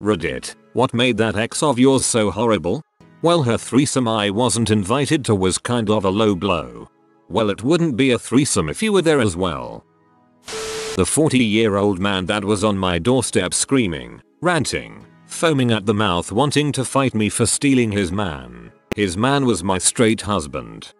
Reddit, what made that ex of yours so horrible? Well, her threesome I wasn't invited to was kind of a low blow. Well, it wouldn't be a threesome if you were there as well. The 40-year-old man that was on my doorstep screaming, ranting, foaming at the mouth wanting to fight me for stealing his man. His man was my straight husband.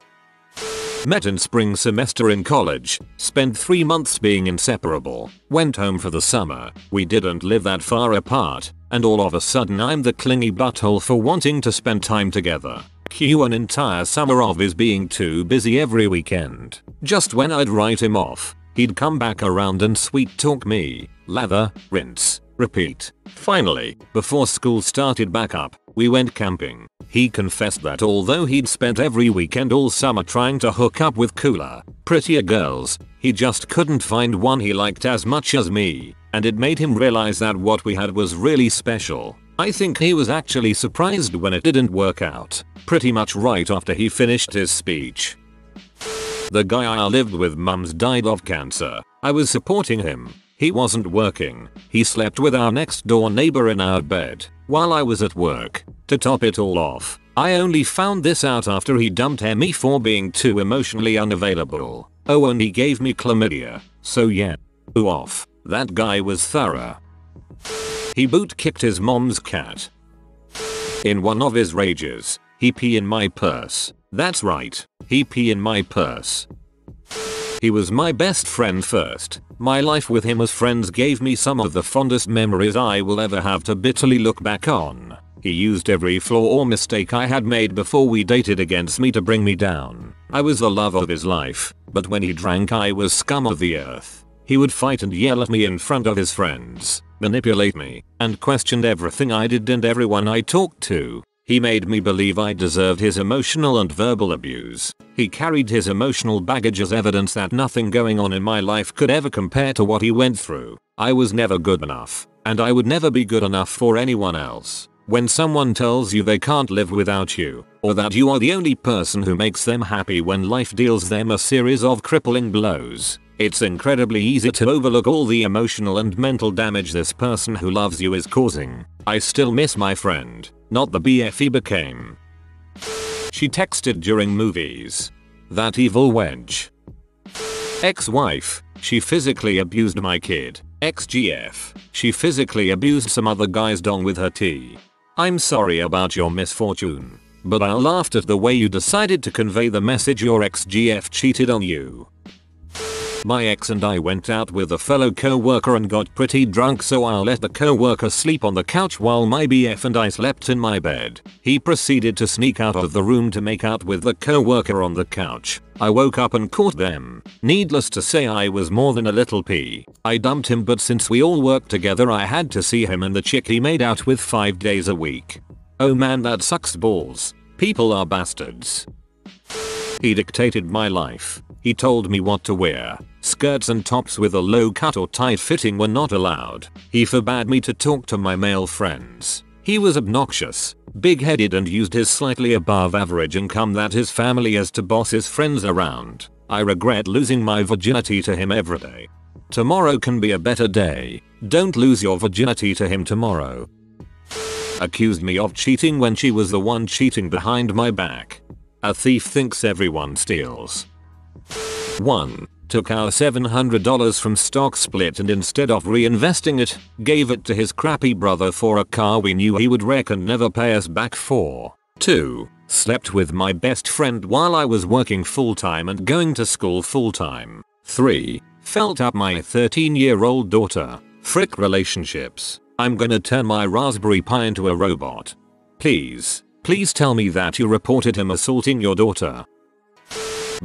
Met in spring semester in college, spent 3 months being inseparable, went home for the summer, we didn't live that far apart, and all of a sudden I'm the clingy butthole for wanting to spend time together. Cue an entire summer of his being too busy every weekend. Just when I'd write him off, he'd come back around and sweet talk me, lather, rinse, repeat. Finally, before school started back up, we went camping. He confessed that although he'd spent every weekend all summer trying to hook up with cooler, prettier girls, he just couldn't find one he liked as much as me, and it made him realize that what we had was really special. I think he was actually surprised when it didn't work out, pretty much right after he finished his speech. The guy I lived with mum's died of cancer. I was supporting him. He wasn't working. He slept with our next door neighbor in our bed while I was at work. To top it all off, I only found this out after he dumped me for being too emotionally unavailable. Oh, and he gave me chlamydia. So yeah. Ooh off. That guy was thorough. He boot kicked his mom's cat. In one of his rages, he pee in my purse. That's right. He pee in my purse. He was my best friend first. My life with him as friends gave me some of the fondest memories I will ever have to bitterly look back on. He used every flaw or mistake I had made before we dated against me to bring me down. I was the love of his life, but when he drank I was scum of the earth. He would fight and yell at me in front of his friends, manipulate me, and questioned everything I did and everyone I talked to. He made me believe I deserved his emotional and verbal abuse. He carried his emotional baggage as evidence that nothing going on in my life could ever compare to what he went through. I was never good enough, and I would never be good enough for anyone else. When someone tells you they can't live without you, or that you are the only person who makes them happy when life deals them a series of crippling blows, it's incredibly easy to overlook all the emotional and mental damage this person who loves you is causing. I still miss my friend, not the BF he became. She texted during movies. That evil wench. Ex-wife. She physically abused my kid. Ex-GF. She physically abused some other guy's dong with her tea. I'm sorry about your misfortune, but I laughed at the way you decided to convey the message your ex-GF cheated on you. My ex and I went out with a fellow co-worker and got pretty drunk, so I let the co-worker sleep on the couch while my BF and I slept in my bed. He proceeded to sneak out of the room to make out with the co-worker on the couch. I woke up and caught them. Needless to say, I was more than a little pee. I dumped him, but since we all worked together I had to see him and the chick he made out with 5 days a week. Oh man, that sucks balls. People are bastards. He dictated my life. He told me what to wear. Skirts and tops with a low cut or tight fitting were not allowed. He forbade me to talk to my male friends. He was obnoxious, big-headed, and used his slightly above average income that his family has to boss his friends around. I regret losing my virginity to him every day. Tomorrow can be a better day. Don't lose your virginity to him tomorrow. Accused me of cheating when she was the one cheating behind my back. A thief thinks everyone steals. 1. Took our $700 from stock split and instead of reinvesting it, gave it to his crappy brother for a car we knew he would wreck and never pay us back for. 2. Slept with my best friend while I was working full-time and going to school full-time. 3. Felt up my 13-year-old daughter. Frick relationships. I'm gonna turn my Raspberry Pi into a robot. Please tell me that you reported him assaulting your daughter.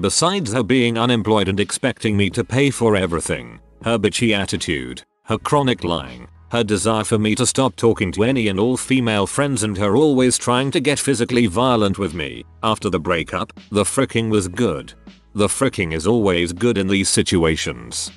Besides her being unemployed and expecting me to pay for everything, her bitchy attitude, her chronic lying, her desire for me to stop talking to any and all female friends, and her always trying to get physically violent with me after the breakup, the fricking was good. The fricking is always good in these situations.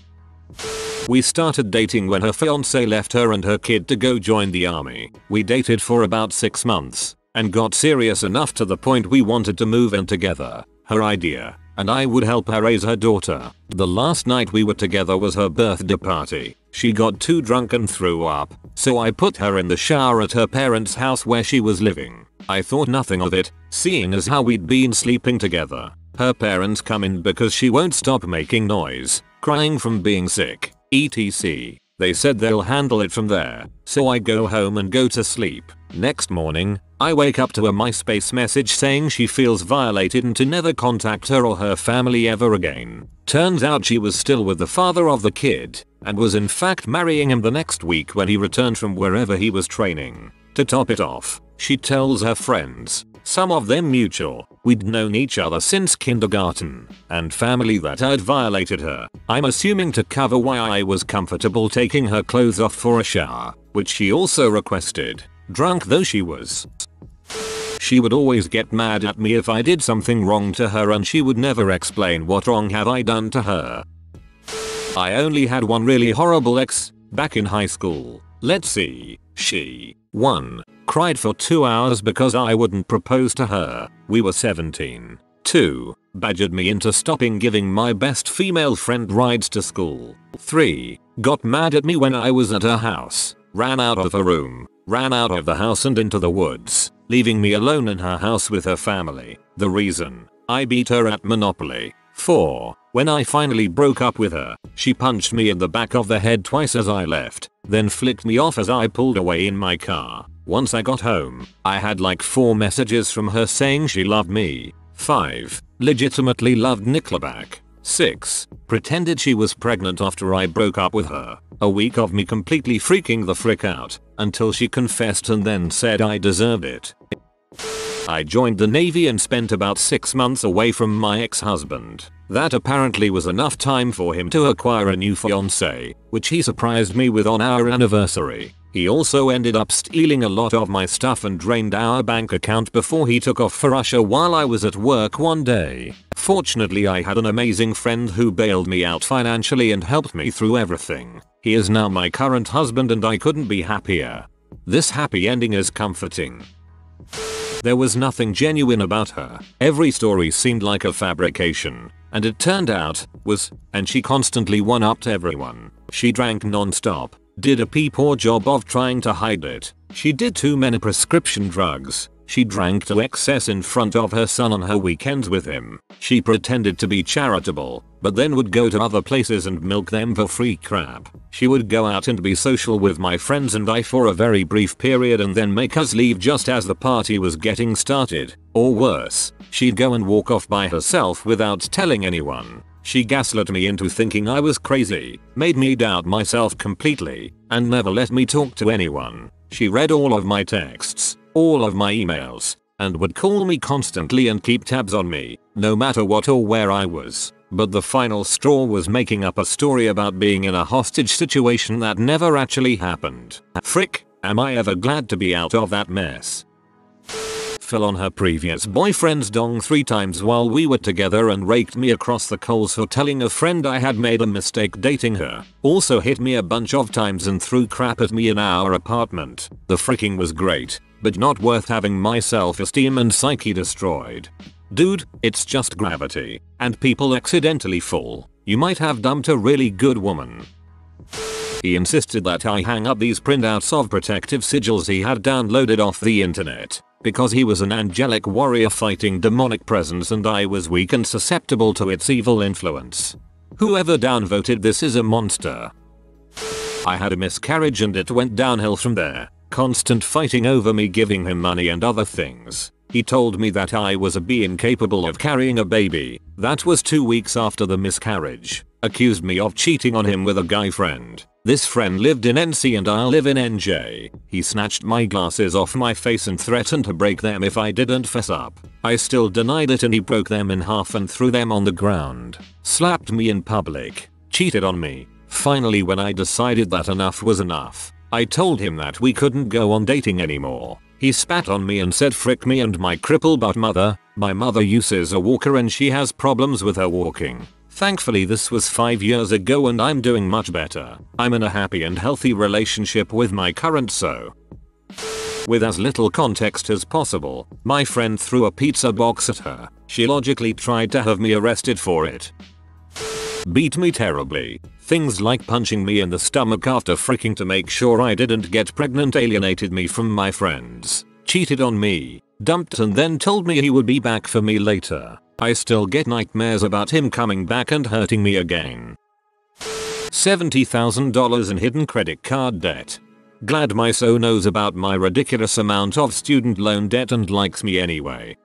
We started dating when her fiancé left her and her kid to go join the army. We dated for about 6 months and got serious enough to the point we wanted to move in together. Her idea. and I would help her raise her daughter. The last night we were together was her birthday party. She got too drunk and threw up, so I put her in the shower at her parents' house where she was living. I thought nothing of it, seeing as how we'd been sleeping together. Her parents come in because she won't stop making noise, crying from being sick, etc. They said they'll handle it from there, so I go home and go to sleep. Next morning, I wake up to a MySpace message saying she feels violated and to never contact her or her family ever again. Turns out she was still with the father of the kid, and was in fact marrying him the next week when he returned from wherever he was training. To top it off, she tells her friends, some of them mutual, we'd known each other since kindergarten, and family that I'd violated her. I'm assuming to cover why I was comfortable taking her clothes off for a shower, which she also requested, drunk though she was. She would always get mad at me if I did something wrong to her, and she would never explain what wrong have I done to her. I only had one really horrible ex, back in high school. Let's see. She 1. Cried for 2 hours because I wouldn't propose to her. We were 17. 2. Badgered me into stopping giving my best female friend rides to school. 3. Got mad at me when I was at her house. Ran out of her room. Ran out of the house and into the woods, leaving me alone in her house with her family. The reason? I beat her at Monopoly. 4. When I finally broke up with her, she punched me in the back of the head twice as I left, then flicked me off as I pulled away in my car. Once I got home, I had like 4 messages from her saying she loved me. 5. Legitimately loved Nickelback. 6. Pretended she was pregnant after I broke up with her. A week of me completely freaking the frick out, until she confessed and then said I deserved it. I joined the Navy and spent about 6 months away from my ex-husband. That apparently was enough time for him to acquire a new fiancée, which he surprised me with on our anniversary. He also ended up stealing a lot of my stuff and drained our bank account before he took off for Russia while I was at work one day. Fortunately, I had an amazing friend who bailed me out financially and helped me through everything. He is now my current husband and I couldn't be happier. This happy ending is comforting. There was nothing genuine about her. Every story seemed like a fabrication. And it turned out, was, and she constantly one-upped everyone. She drank non-stop, did a poor job of trying to hide it. She did too many prescription drugs. She drank to excess in front of her son on her weekends with him. She pretended to be charitable, but then would go to other places and milk them for free crap. She would go out and be social with my friends and I for a very brief period and then make us leave just as the party was getting started. Or worse, she'd go and walk off by herself without telling anyone. She gaslit me into thinking I was crazy, made me doubt myself completely, and never let me talk to anyone. She read all of my texts, all of my emails, and would call me constantly and keep tabs on me, no matter what or where I was. But the final straw was making up a story about being in a hostage situation that never actually happened. Frick, am I ever glad to be out of that mess. Fell on her previous boyfriend's dong 3 times while we were together and raked me across the coals for telling a friend I had made a mistake dating her. Also hit me a bunch of times and threw crap at me in our apartment. The fricking was great, but not worth having my self-esteem and psyche destroyed. Dude, it's just gravity, and people accidentally fall. You might have dumped a really good woman. He insisted that I hang up these printouts of protective sigils he had downloaded off the internet, because he was an angelic warrior fighting demonic presence and I was weak and susceptible to its evil influence. Whoever downvoted this is a monster. I had a miscarriage and it went downhill from there. Constant fighting over me giving him money and other things. He told me that I was a bee incapable of carrying a baby. That was 2 weeks after the miscarriage. Accused me of cheating on him with a guy friend. This friend lived in NC and I live in NJ. He snatched my glasses off my face and threatened to break them if I didn't fess up. I still denied it and he broke them in half and threw them on the ground. Slapped me in public. Cheated on me. Finally, when I decided that enough was enough, I told him that we couldn't go on dating anymore. He spat on me and said frick me and my cripple butt mother. My mother uses a walker and she has problems with her walking. Thankfully this was 5 years ago and I'm doing much better. I'm in a happy and healthy relationship with my current so. With as little context as possible, my friend threw a pizza box at her. She logically tried to have me arrested for it. Beat me terribly. Things like punching me in the stomach after freaking to make sure I didn't get pregnant, alienated me from my friends, cheated on me, dumped and then told me he would be back for me later. I still get nightmares about him coming back and hurting me again. $70,000 in hidden credit card debt. Glad my so knows about my ridiculous amount of student loan debt and likes me anyway.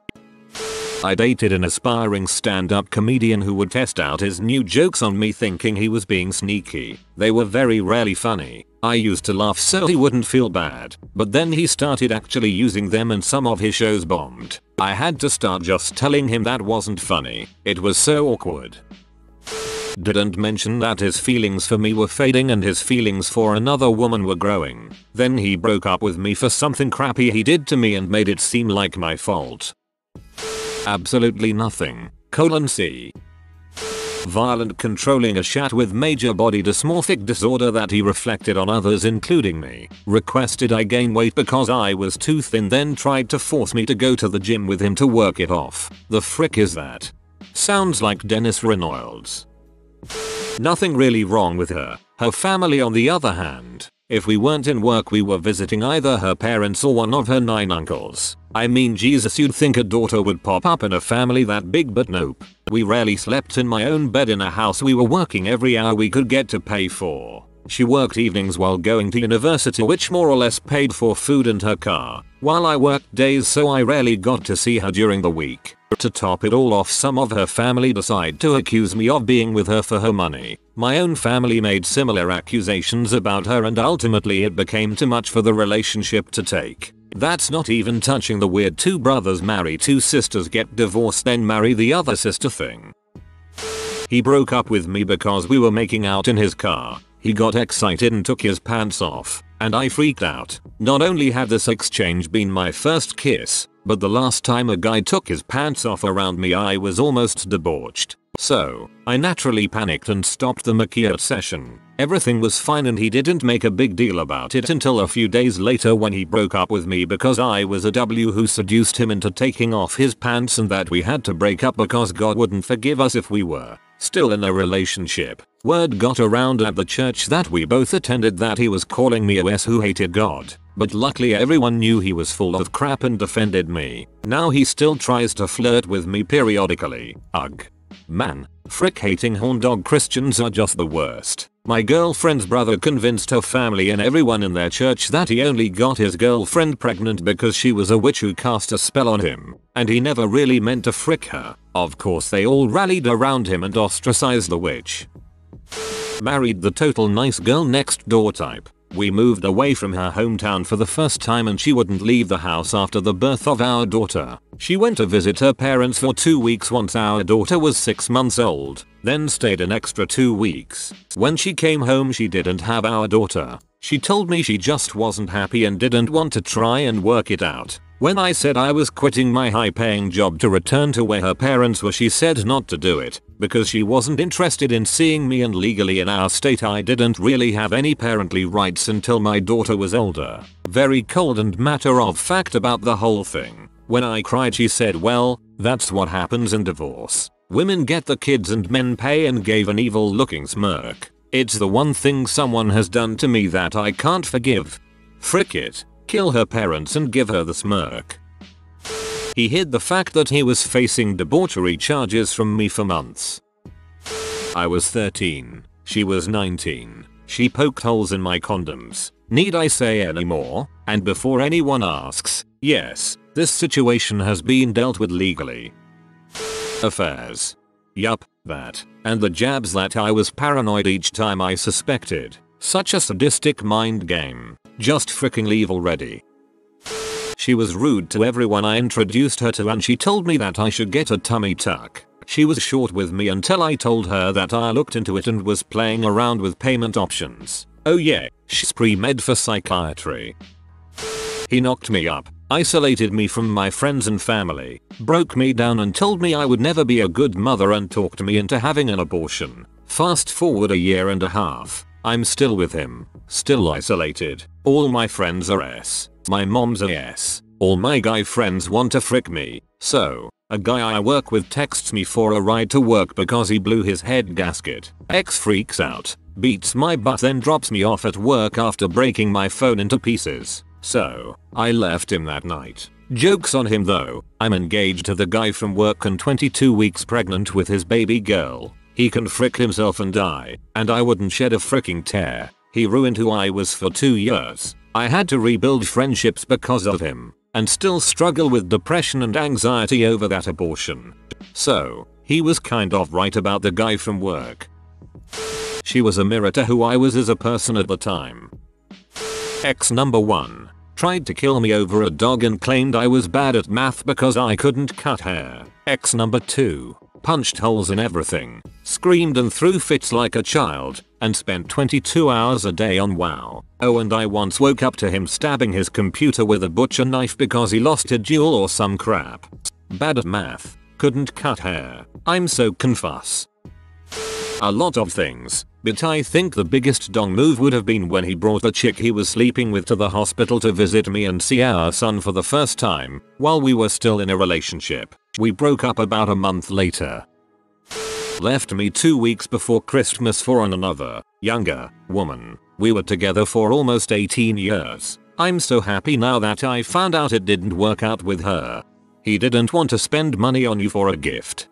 I dated an aspiring stand-up comedian who would test out his new jokes on me thinking he was being sneaky. They were very rarely funny. I used to laugh so he wouldn't feel bad, but then he started actually using them and some of his shows bombed. I had to start just telling him that wasn't funny. It was so awkward. Didn't mention that his feelings for me were fading and his feelings for another woman were growing. Then he broke up with me for something crappy he did to me and made it seem like my fault. Absolutely nothing. C. Violent, controlling a chat with major body dysmorphic disorder that he reflected on others including me. Requested I gain weight because I was too thin, then tried to force me to go to the gym with him to work it off. The frick is that? Sounds like Dennis Reynolds. Nothing really wrong with her. Her family on the other hand. If we weren't in work we were visiting either her parents or one of her 9 uncles. I mean Jesus, you'd think a daughter would pop up in a family that big, but nope. We rarely slept in my own bed in a house we were working every hour we could get to pay for. She worked evenings while going to university, which more or less paid for food and her car, while I worked days, so I rarely got to see her during the week. To top it all off, some of her family decide to accuse me of being with her for her money. My own family made similar accusations about her and ultimately it became too much for the relationship to take. That's not even touching the weird 2 brothers marry 2 sisters, get divorced then marry the other sister thing. He broke up with me because we were making out in his car. He got excited and took his pants off, and I freaked out. Not only had this exchange been my first kiss, but the last time a guy took his pants off around me I was almost debauched. So, I naturally panicked and stopped the maquillage session. Everything was fine and he didn't make a big deal about it until a few days later when he broke up with me because I was a W who seduced him into taking off his pants and that we had to break up because God wouldn't forgive us if we were still in a relationship. Word got around at the church that we both attended that he was calling me a S who hated God. But luckily everyone knew he was full of crap and defended me. Now he still tries to flirt with me periodically. Ugh. Man, frick, hating horn dog Christians are just the worst. My girlfriend's brother convinced her family and everyone in their church that he only got his girlfriend pregnant because she was a witch who cast a spell on him, and he never really meant to frick her. Of course they all rallied around him and ostracized the witch. Married the total nice girl next door type. We moved away from her hometown for the first time and she wouldn't leave the house after the birth of our daughter. She went to visit her parents for 2 weeks once our daughter was 6 months old, then stayed an extra 2 weeks. When she came home she didn't have our daughter. She told me she just wasn't happy and didn't want to try and work it out. When I said I was quitting my high-paying job to return to where her parents were, she said not to do it because she wasn't interested in seeing me, and legally in our state I didn't really have any parently rights until my daughter was older. Very cold and matter of fact about the whole thing. When I cried she said, well, that's what happens in divorce. Women get the kids and men pay, and gave an evil looking smirk. It's the one thing someone has done to me that I can't forgive. Frick it. Kill her parents and give her the smirk. He hid the fact that he was facing debauchery charges from me for months. I was 13. She was 19. She poked holes in my condoms. Need I say any more? And before anyone asks, yes, this situation has been dealt with legally. Affairs. Yup, that. And the jabs that I was paranoid each time I suspected. Such a sadistic mind game. Just freaking leave already. She was rude to everyone I introduced her to, and she told me that I should get a tummy tuck. She was short with me until I told her that I looked into it and was playing around with payment options. Oh yeah, she's pre-med for psychiatry. He knocked me up, isolated me from my friends and family, broke me down and told me I would never be a good mother and talked me into having an abortion. Fast forward a year and a half. I'm still with him, still isolated. All my friends are S. My mom's a S. All my guy friends want to frick me. So, A guy I work with texts me for a ride to work because he blew his head gasket. X freaks out, beats my butt, then drops me off at work after breaking my phone into pieces. So, I left him that night. Joke's on him though, I'm engaged to the guy from work and 22 weeks pregnant with his baby girl. He can frick himself and die, and I wouldn't shed a fricking tear. He ruined who I was for 2 years. I had to rebuild friendships because of him, and still struggle with depression and anxiety over that abortion. So, he was kind of right about the guy from work. She was a mirror to who I was as a person at the time. Ex number 1 tried to kill me over a dog and claimed I was bad at math because I couldn't cut hair. Ex number 2 punched holes in everything, screamed and threw fits like a child, and spent 22 hours a day on WoW. Oh, and I once woke up to him stabbing his computer with a butcher knife because he lost a duel or some crap. Bad at math, couldn't cut hair. I'm so confus. A lot of things, but I think the biggest dong move would have been when he brought the chick he was sleeping with to the hospital to visit me and see our son for the first time, while we were still in a relationship. We broke up about a month later. Left me 2 weeks before Christmas for another, younger, woman. We were together for almost 18 years. I'm so happy now that I found out it didn't work out with her. He didn't want to spend money on you for a gift.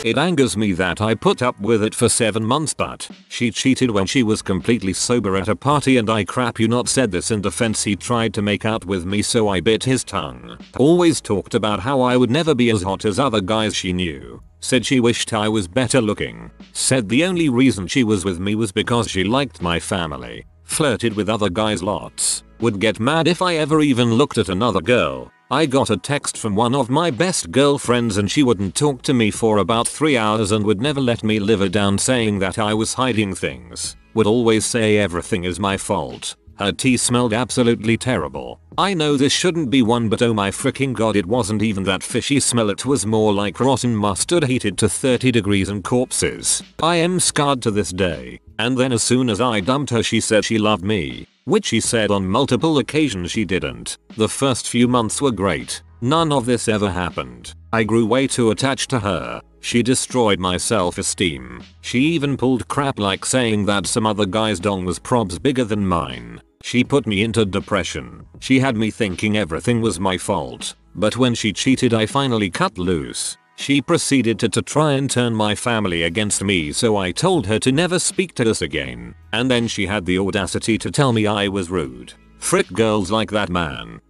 It angers me that I put up with it for 7 months, but she cheated when she was completely sober at a party, and I crap you not said this in defense. He tried to make out with me, so I bit his tongue. Always talked about how I would never be as hot as other guys she knew. Said she wished I was better looking. Said the only reason she was with me was because she liked my family. Flirted with other guys lots. Would get mad if I ever even looked at another girl. I got a text from one of my best girlfriends and she wouldn't talk to me for about 3 hours and would never let me live her down, saying that I was hiding things. Would always say everything is my fault. Her tea smelled absolutely terrible. I know this shouldn't be one, but oh my freaking god, it wasn't even that fishy smell. It was more like rotten mustard heated to 30 degrees and corpses. I am scarred to this day. And then as soon as I dumped her, she said she loved me, which she said on multiple occasions she didn't. The first few months were great. None of this ever happened. I grew way too attached to her. She destroyed my self-esteem. She even pulled crap like saying that some other guy's dong was probs bigger than mine. She put me into depression. She had me thinking everything was my fault. But when she cheated, I finally cut loose. She proceeded to try and turn my family against me, so I told her to never speak to us again. And then she had the audacity to tell me I was rude. Frick girls like that, man.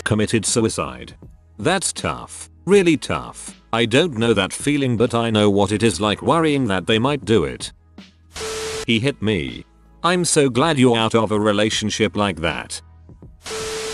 Committed suicide. That's tough. Really tough. I don't know that feeling, but I know what it is like worrying that they might do it. He hit me. I'm so glad you're out of a relationship like that.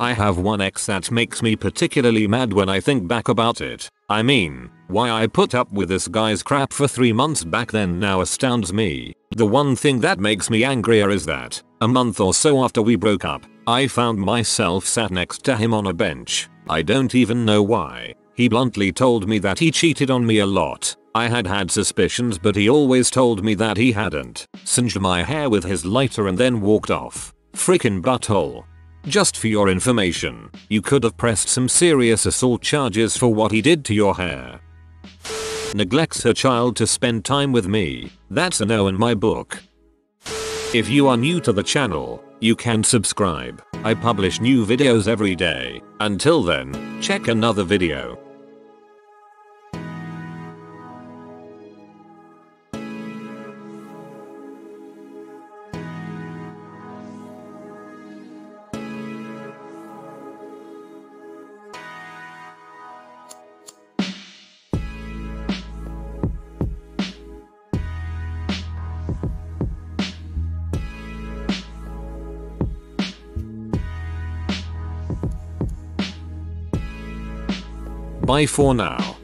I have one ex that makes me particularly mad when I think back about it. I mean, why I put up with this guy's crap for 3 months back then now astounds me. The one thing that makes me angrier is that, a month or so after we broke up, I found myself sat next to him on a bench. I don't even know why. He bluntly told me that he cheated on me a lot. I had suspicions, but he always told me that he hadn't. Singed my hair with his lighter and then walked off. Frickin' butthole. Just for your information, you could have pressed some serious assault charges for what he did to your hair. Neglects her child to spend time with me. That's a no in my book. If you are new to the channel, you can subscribe. I publish new videos every day. Until then, check another video. Bye for now.